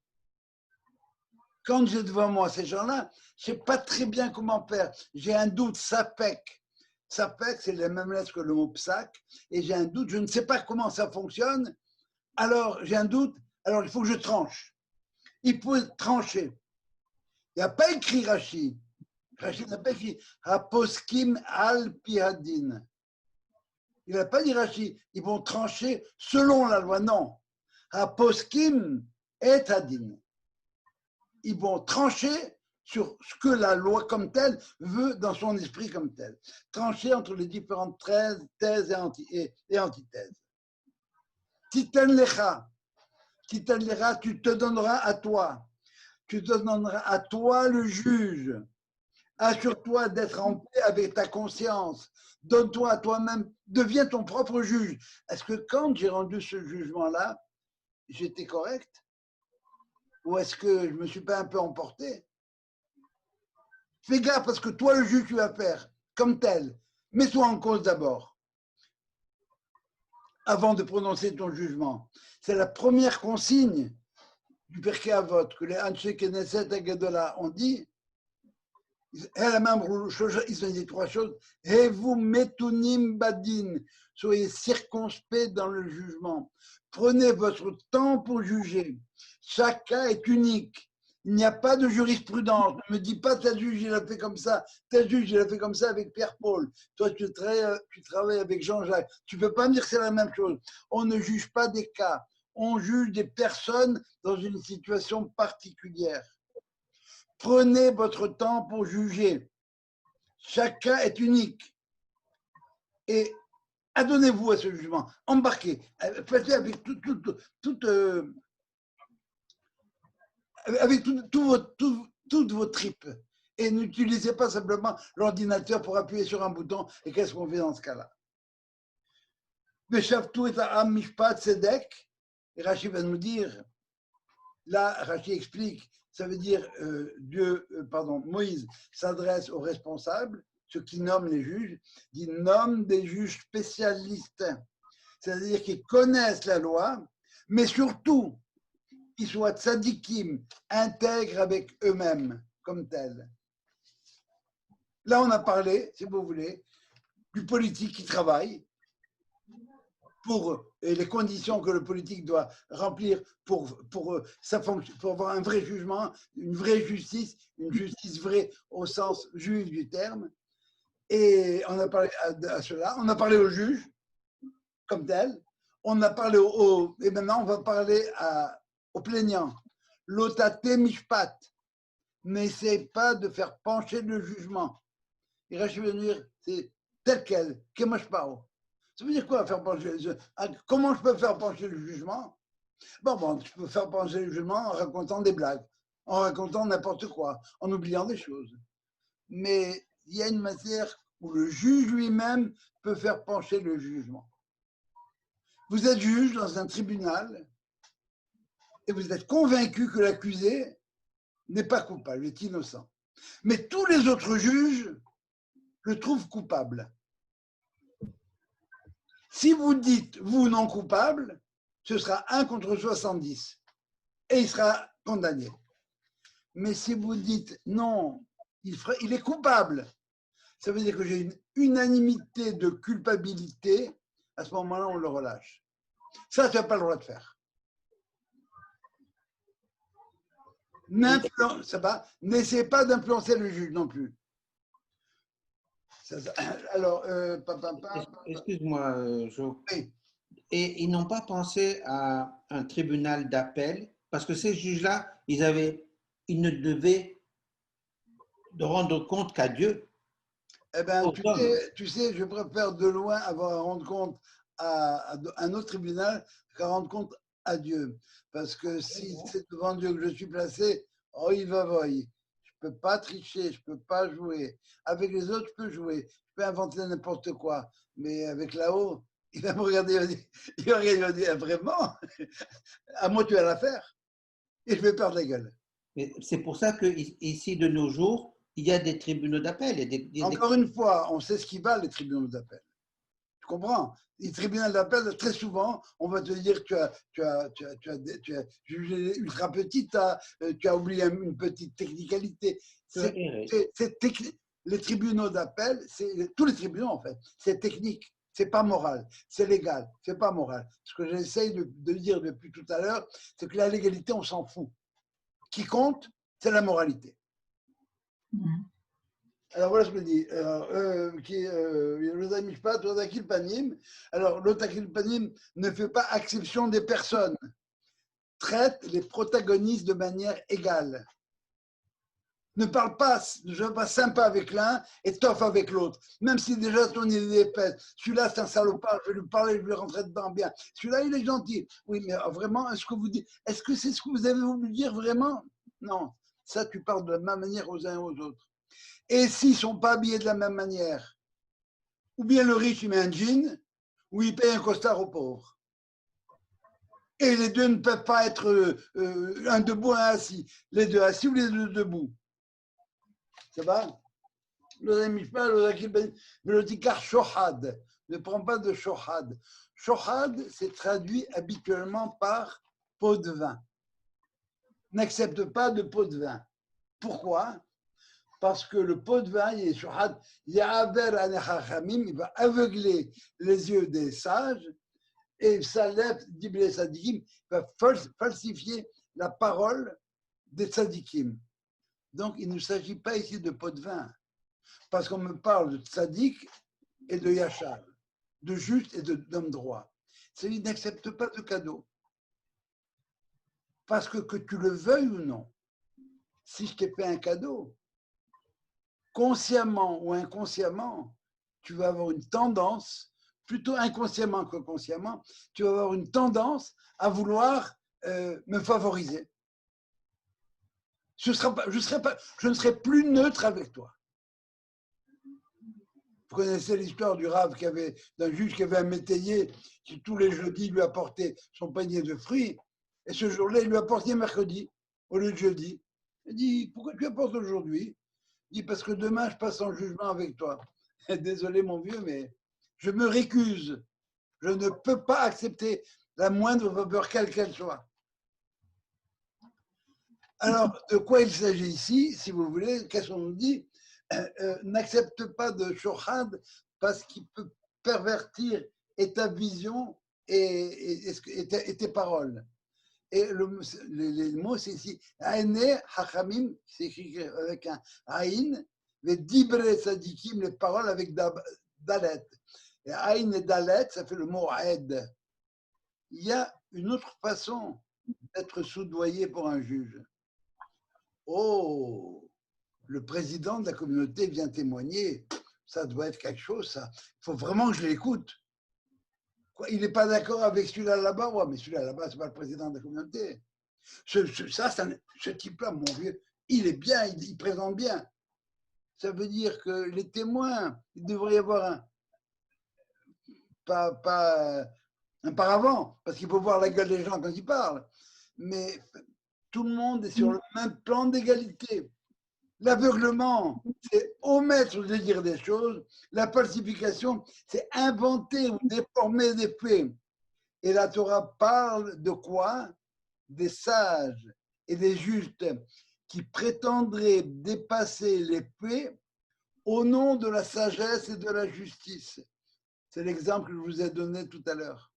Speaker 1: Quand j'ai devant moi ces gens-là, je ne sais pas très bien comment faire. J'ai un doute, sapek. Sapek, c'est la même lettre que le mot psak. Et j'ai un doute, je ne sais pas comment ça fonctionne. Alors, j'ai un doute, alors il faut que je tranche. Il faut trancher. Il n'y a pas écrit Rashi. Rashi n'a pas écrit Haposkim al pihadin. Il n'a pas dit Rashi, ils vont trancher selon la loi, non. Haposkim et adin. Ils vont trancher sur ce que la loi comme telle veut dans son esprit comme tel. Trancher entre les différentes thèses et antithèses. Titen lecha, tu te donneras à toi. Tu te donneras à toi le juge. Assure-toi d'être en paix avec ta conscience. Donne-toi à toi-même. Deviens ton propre juge. Est-ce que quand j'ai rendu ce jugement-là, j'étais correct? Ou est-ce que je ne me suis pas un peu emporté? Fais gaffe parce que toi, le juge, tu vas faire comme tel. Mets-toi en cause d'abord, avant de prononcer ton jugement. C'est la première consigne du Pirkei Avot que les Anshe Knesset Agadola ont dit. Ils ont dit trois choses. Et vous metunim badin, soyez circonspects dans le jugement. Prenez votre temps pour juger. Chaque cas est unique. Il n'y a pas de jurisprudence. Ne me dis pas tel juge il a fait comme ça, tel juge il a fait comme ça avec Pierre-Paul. Toi tu travailles avec Jean-Jacques. Tu ne peux pas me dire que c'est la même chose. On ne juge pas des cas. On juge des personnes dans une situation particulière. Prenez votre temps pour juger. Chaque cas est unique. Et adonnez-vous à ce jugement. Embarquez. Faites-le avec toutes vos tripes. Et n'utilisez pas simplement l'ordinateur pour appuyer sur un bouton. Et qu'est-ce qu'on fait dans ce cas-là? Et Rachid va nous dire, là, Rachid explique, ça veut dire Moïse s'adresse aux responsables, ceux qui nomment les juges, dit nomme des juges spécialistes, c'est-à-dire qu'ils connaissent la loi, mais surtout qu'ils soient tzadikim, intègres avec eux-mêmes comme tels. Là, on a parlé, si vous voulez, du politique qui travaille pour les conditions que le politique doit remplir pour avoir un vrai jugement, une vraie justice, une justice vraie au sens juif du terme. Et on a parlé à cela, on a parlé aux juges comme tel, on a parlé et maintenant on va parler aux plaignants. Lotate mishpat, n'essaie pas de faire pencher le jugement. Et là, je vais dire, c'est tel quel, kemashpao. Ça veut dire quoi faire pencher? Comment je peux faire pencher le jugement? Bon, je peux faire pencher le jugement en racontant des blagues, en racontant n'importe quoi, en oubliant des choses. Mais il y a une matière où le juge lui-même peut faire pencher le jugement. Vous êtes juge dans un tribunal et vous êtes convaincu que l'accusé n'est pas coupable, est innocent. Mais tous les autres juges le trouvent coupable. Si vous dites, vous non coupable, ce sera 1 contre 70 et il sera condamné. Mais si vous dites, non, il est coupable, ça veut dire que j'ai une unanimité de culpabilité, à ce moment-là, on le relâche. Ça, tu n'as pas le droit de faire. Ça va, n'essayez pas d'influencer le juge non plus. Alors,
Speaker 3: Excuse-moi, Jo.
Speaker 1: oui.
Speaker 3: Et ils n'ont pas pensé à un tribunal d'appel parce que ces juges-là, ils ne devaient de rendre compte qu'à Dieu,
Speaker 1: Eh ben,
Speaker 3: aux hommes.
Speaker 1: tu sais, je préfère de loin avoir à rendre compte à un autre tribunal qu'à rendre compte à Dieu. Parce que si c'est devant Dieu que je suis placé, oh, il va voir. Je peux pas tricher, je peux pas jouer. Avec les autres, je peux jouer. Je peux inventer n'importe quoi. Mais avec là-haut, il va me regarder, il va regarder, il va dire, vraiment, à moi tu vas la faire. Et je vais perdre la gueule.
Speaker 3: Et c'est pour ça qu'ici, de nos jours, il y a des tribunaux d'appel.
Speaker 1: Encore une fois, on sait ce qui valent les tribunaux d'appel. Tu comprends? Les tribunaux d'appel, très souvent, on va te dire que tu as jugé ultra petit, tu as oublié une petite technicalité. Les tribunaux d'appel, tous les tribunaux en fait, c'est technique, c'est pas moral, c'est légal, c'est pas moral. Ce que j'essaye de dire depuis tout à l'heure, c'est que la légalité, on s'en fout. Ce qui compte, c'est la moralité. Alors voilà ce que je dis. Alors, l'Otakilpanim ne fait pas exception des personnes, traite les protagonistes de manière égale. Ne sois pas sympa avec l'un et tough avec l'autre. Même si déjà ton idée est épaisse. Celui-là, c'est un salopard, je vais lui parler, je vais lui rentrer dedans bien. Celui-là, il est gentil. Oui, mais vraiment, est-ce que c'est ce que vous avez voulu dire vraiment? Non. Ça, tu parles de la même manière aux uns et aux autres. Et s'ils ne sont pas habillés de la même manière, ou bien le riche, il met un jean, ou il paye un costard aux pauvres. Et les deux ne peuvent pas être un debout, un assis. Les deux assis ou les deux debout. Ça va? Le tikar shohad. Ne prends pas de shohad. Shohad, c'est traduit habituellement par pot de vin. N'accepte pas de pot de vin. Pourquoi? Parce que le pot de vin, il va aveugler les yeux des sages et Salef d'Ibn Sadikim va falsifier la parole des Sadikim. Donc, il ne s'agit pas ici de pot de vin, parce qu'on me parle de Sadik et de Yachar, de juste et d'homme droit. C'est-à-dire, n'accepte pas de cadeau. Parce que tu le veuilles ou non, si je t'ai fait un cadeau, consciemment ou inconsciemment, tu vas avoir une tendance, plutôt inconsciemment que consciemment, tu vas avoir une tendance à vouloir me favoriser. Je ne serai plus neutre avec toi. Vous connaissez l'histoire du rave d'un juge qui avait un métayer qui tous les jeudis lui apportait son panier de fruits, et ce jour-là, il lui apportait mercredi au lieu de jeudi. Il dit, pourquoi tu apportes aujourd'hui? Il dit, parce que demain, je passe en jugement avec toi. Désolé, mon vieux, mais je me récuse. Je ne peux pas accepter la moindre faveur, quelle qu'elle soit. Alors, de quoi il s'agit ici, si vous voulez? Qu'est-ce qu'on nous dit? N'accepte pas de shohad parce qu'il peut pervertir et ta vision et tes paroles. Et les mots, c'est ici. Aïne hachamim, c'est écrit avec un aïn, les dibre sadikim, les paroles avec dalet. Et aïn et dalet, ça fait le mot aed. Il y a une autre façon d'être soudoyé pour un juge. Oh, le président de la communauté vient témoigner. Ça doit être quelque chose, ça. Il faut vraiment que je l'écoute. Il n'est pas d'accord avec celui-là là-bas, ouais, mais celui-là là-bas, ce n'est pas le président de la communauté. Ce type-là, mon vieux, il est bien, il présente bien. Ça veut dire que les témoins, il devrait y avoir pas un paravent, parce qu'il faut voir la gueule des gens quand ils parlent. Mais tout le monde est sur le même plan d'égalité. L'aveuglement, c'est omettre de dire des choses. La falsification, c'est inventer ou déformer des faits. Et la Torah parle de quoi? Des sages et des justes qui prétendraient dépasser les faits au nom de la sagesse et de la justice. C'est l'exemple que je vous ai donné tout à l'heure.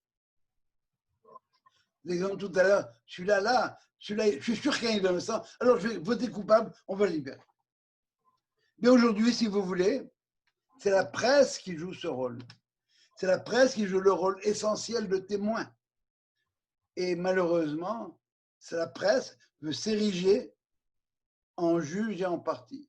Speaker 1: L'exemple tout à l'heure, celui-là, je suis sûr qu'il y a une innocent. Alors je vais voter coupable, on va le libérer. Mais aujourd'hui, si vous voulez, C'est la presse qui joue ce rôle. C'est la presse qui joue le rôle essentiel de témoin. Et malheureusement, c'est la presse veut s'ériger en juge et en partie.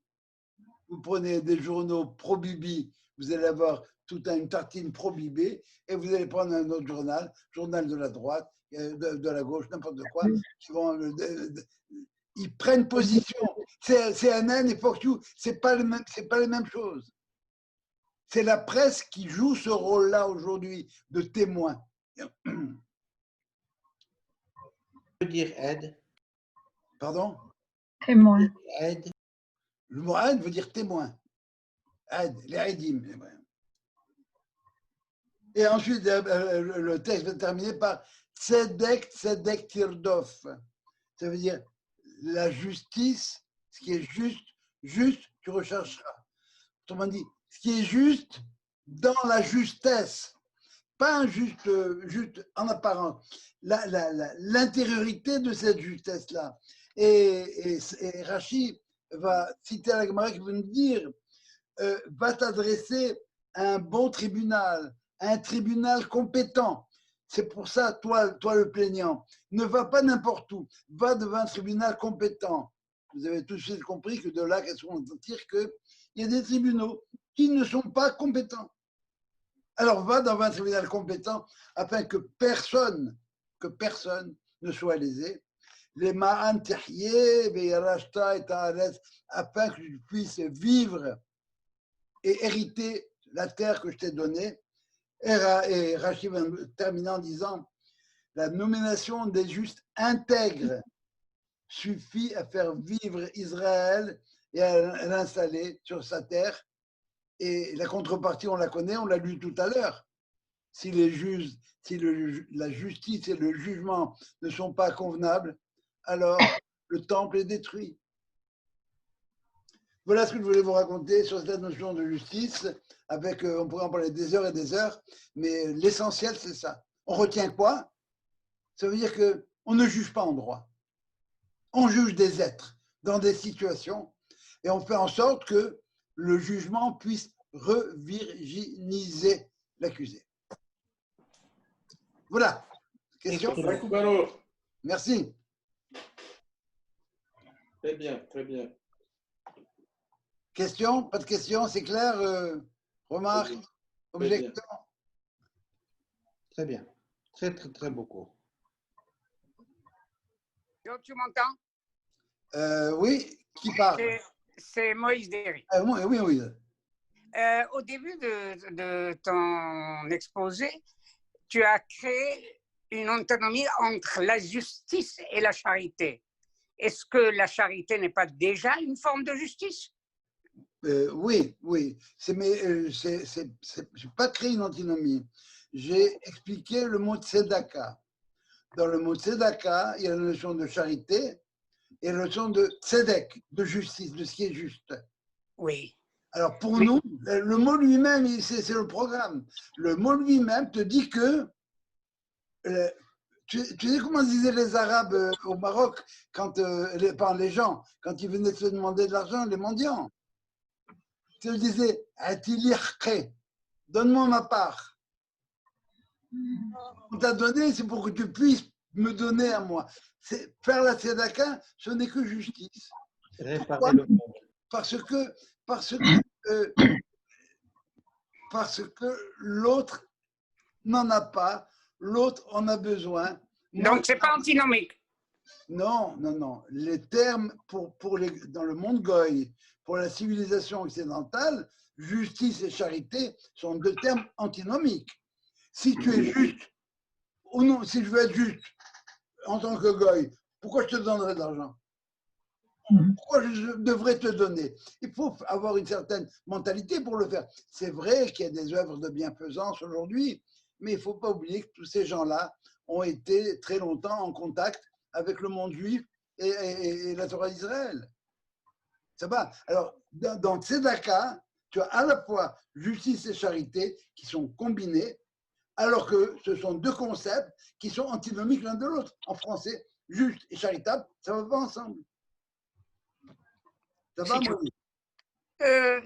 Speaker 1: Vous prenez des journaux pro-Bibi, vous allez avoir toute une tartine pro-Bibi, et vous allez prendre un autre journal, journal de la droite, de la gauche, n'importe quoi, qui vont, ils prennent position. CNN et Fox News, c'est pas les mêmes choses. C'est la presse qui joue ce rôle-là aujourd'hui de témoin.
Speaker 3: veut dire aide?
Speaker 1: Pardon?
Speaker 2: Témoin.
Speaker 3: Aide.
Speaker 1: Le mot aide veut dire témoin. Aide, les aidim. Et ensuite, le texte va terminer par tzedek, tzedek tirdof. Ça veut dire la justice, ce qui est juste, juste, tu rechercheras. Autrement dit, ce qui est juste dans la justesse, pas un juste en apparence, l'intériorité de cette justesse-là. Et Rachid va citer la Gemara qui veut nous dire va t'adresser à un bon tribunal, à un tribunal compétent. C'est pour ça, toi le plaignant, ne va pas n'importe où, va devant un tribunal compétent. Vous avez tout de suite compris que de là, qu'est-ce qu'on tire qu'il y a des tribunaux qui ne sont pas compétents. Alors va dans un tribunal compétent afin que personne ne soit lésé. Les ma'an tehye ve'yarashta et haaretz, afin que tu puisses vivre et hériter la terre que je t'ai donnée. Et Rachid va terminer en disant la nomination des justes intègres suffit à faire vivre Israël et à l'installer sur sa terre. Et la contrepartie, on la connaît, on l'a lu tout à l'heure. Si la justice et le jugement ne sont pas convenables, alors le temple est détruit. Voilà ce que je voulais vous raconter sur cette notion de justice. On pourrait en parler des heures et des heures, mais l'essentiel, c'est ça. On retient quoi? Ça veut dire qu'on ne juge pas en droit. On juge des êtres dans des situations et on fait en sorte que le jugement puisse revirginiser l'accusé. Voilà. Question? Merci.
Speaker 5: Très bien, très bien.
Speaker 1: Question? Pas de question? C'est clair? Remarque? Objection?
Speaker 3: Très bien. Très, très, très beau cours.
Speaker 6: Tu m'entends?
Speaker 1: Oui. Qui parle?
Speaker 6: C'est Moïse Derry.
Speaker 1: Oui.
Speaker 6: Au début de ton exposé, tu as créé une antinomie entre la justice et la charité. Est-ce que la charité n'est pas déjà une forme de justice?
Speaker 1: Oui. Je n'ai pas créé une antinomie. J'ai expliqué le mot tzedaka. Dans le mot tzedaka, il y a la notion de charité et la notion de tzedek, de justice, de ce qui est juste.
Speaker 6: Oui.
Speaker 1: Alors pour nous, le mot lui-même, c'est le programme. Le mot lui-même te dit que tu sais comment disaient les Arabes au Maroc, les gens, quand ils venaient se demander de l'argent, les mendiants. Ils te disaient, donne-moi ma part. On t'a donné, c'est pour que tu puisses me donner à moi. Faire la tzedaka, ce n'est que justice. Pourquoi? Parce que l'autre n'en a pas, l'autre en a besoin.
Speaker 6: Donc, ce n'est pas antinomique.
Speaker 1: Non. Les termes dans le monde goy, pour la civilisation occidentale, justice et charité sont deux termes antinomiques. Si tu es juste, ou non, si je veux être juste en tant que goy, pourquoi je te donnerais de l'argent? Pourquoi je devrais te donner? Il faut avoir une certaine mentalité pour le faire. C'est vrai qu'il y a des œuvres de bienfaisance aujourd'hui, mais il ne faut pas oublier que tous ces gens-là ont été très longtemps en contact avec le monde juif et la Torah d'Israël. Ça va? Alors, dans Tzedaka, tu as à la fois justice et charité qui sont combinés, alors que ce sont deux concepts qui sont antinomiques l'un de l'autre. En français, juste et charitable, ça ne va pas ensemble. Ça va, Maurice?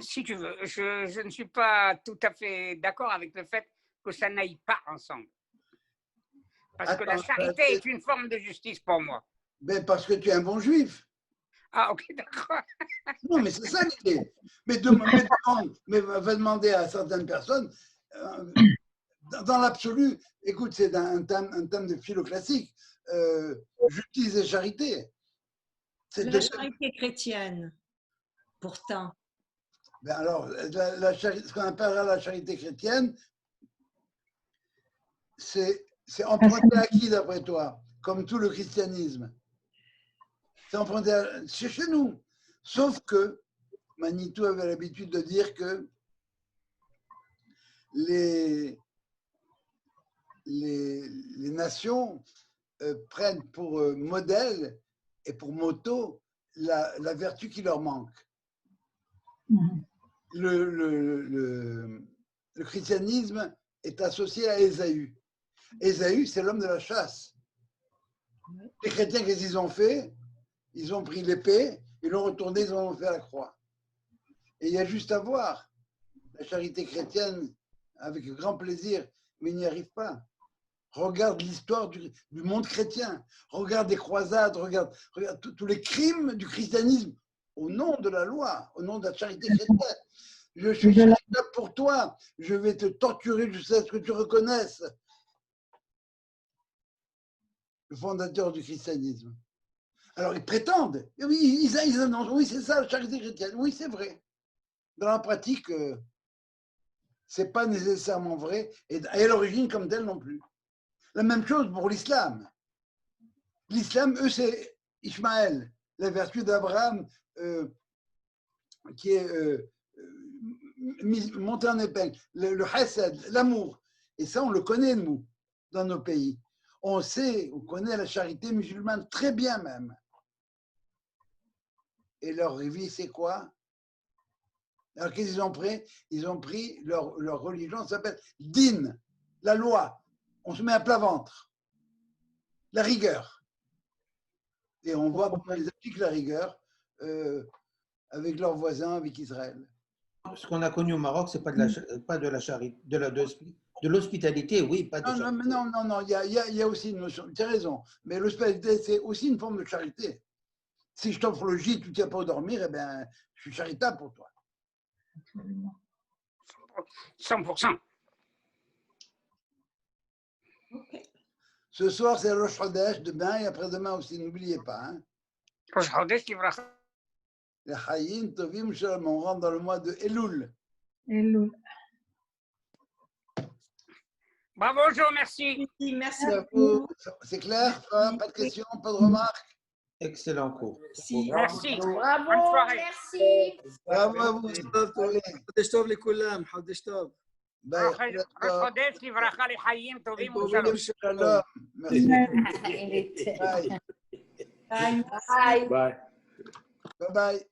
Speaker 6: Si tu veux, je ne suis pas tout à fait d'accord avec le fait que ça n'aille pas ensemble. Parce que la
Speaker 1: Attends,
Speaker 6: charité est une forme de justice pour moi.
Speaker 1: mais parce que tu es un bon juif.
Speaker 6: Ah, ok, d'accord.
Speaker 1: Non, mais c'est ça l'idée. Mais va demander à certaines personnes, dans l'absolu, écoute, c'est un thème de philo classique, justice et charité. C'est
Speaker 5: La charité chrétienne, pourtant.
Speaker 1: Ben alors, ce qu'on appellera la charité chrétienne, c'est emprunté à qui d'après toi? Comme tout le christianisme. C'est emprunté chez nous. Sauf que Manitou avait l'habitude de dire que les nations prennent pour modèle et pour motto la vertu qui leur manque.
Speaker 2: Mhm.
Speaker 1: Le christianisme est associé à Ésaü. Ésaü, c'est l'homme de la chasse. Les chrétiens, qu'est-ce qu'ils ont fait? Ils ont pris l'épée, ils l'ont retournée, ils ont fait la croix. Et il y a juste à voir la charité chrétienne avec grand plaisir, mais il n'y arrive pas. Regarde l'histoire du monde chrétien, regarde les croisades, regarde tous les crimes du christianisme au nom de la loi, au nom de la charité chrétienne. Je suis charitable pour toi, je vais te torturer jusqu'à ce que tu reconnaisses le fondateur du christianisme. Alors ils prétendent, oui, ils annoncent, oui c'est ça la charité chrétienne, oui c'est vrai. Dans la pratique, c'est pas nécessairement vrai, et à l'origine comme telle non plus. La même chose pour l'islam. L'islam, eux, c'est Ishmaël, la vertu d'Abraham qui est montée en épingle, le chesed, l'amour. Et ça, on le connaît, nous, dans nos pays. On sait, on connaît la charité musulmane très bien même. Et leur vie, c'est quoi? Alors, qu'est-ce qu'ils ont pris? Ils ont pris leur religion, ça s'appelle din, la loi. On se met à plat ventre. La rigueur. Et on voit comment ils appliquent la rigueur avec leurs voisins, avec Israël.
Speaker 3: Ce qu'on a connu au Maroc, c'est pas de la charité, de l'hospitalité, oui, pas de charité.
Speaker 1: Non, il y a aussi une notion, tu as raison, mais l'hospitalité, c'est aussi une forme de charité. Si je t'offre le gîte, tu ne tiens pas à dormir, eh bien, je suis charitable pour toi.
Speaker 2: Absolument.
Speaker 6: 100%.
Speaker 5: Ok.
Speaker 1: Ce soir, c'est Rosh Chodesh, demain et après-demain aussi, n'oubliez pas. Hein.
Speaker 6: Rosh Chodesh Livracha.
Speaker 1: Les Hayim Tovim Shalom, on rentre dans le mois de Elul.
Speaker 2: Elul.
Speaker 6: Bravo, Jo, merci.
Speaker 5: Merci
Speaker 1: À
Speaker 5: beaucoup.
Speaker 1: vous. C'est clair? Pas de questions, pas de remarques?
Speaker 3: Excellent cours.
Speaker 5: Merci.
Speaker 6: Merci.
Speaker 7: Bravo,
Speaker 6: Bonne soirée.
Speaker 7: merci.
Speaker 1: Bravo à vous. Allez,
Speaker 8: حدش طوب لكلام حدش طوب
Speaker 1: bye.
Speaker 6: Rosh Chodesh Livracha Lechaim Tovim Shalom.
Speaker 1: Shalom. Merci.
Speaker 7: Il était-
Speaker 1: Bye.
Speaker 5: Bye.
Speaker 7: Bye.
Speaker 4: Bye.
Speaker 1: Bye bye.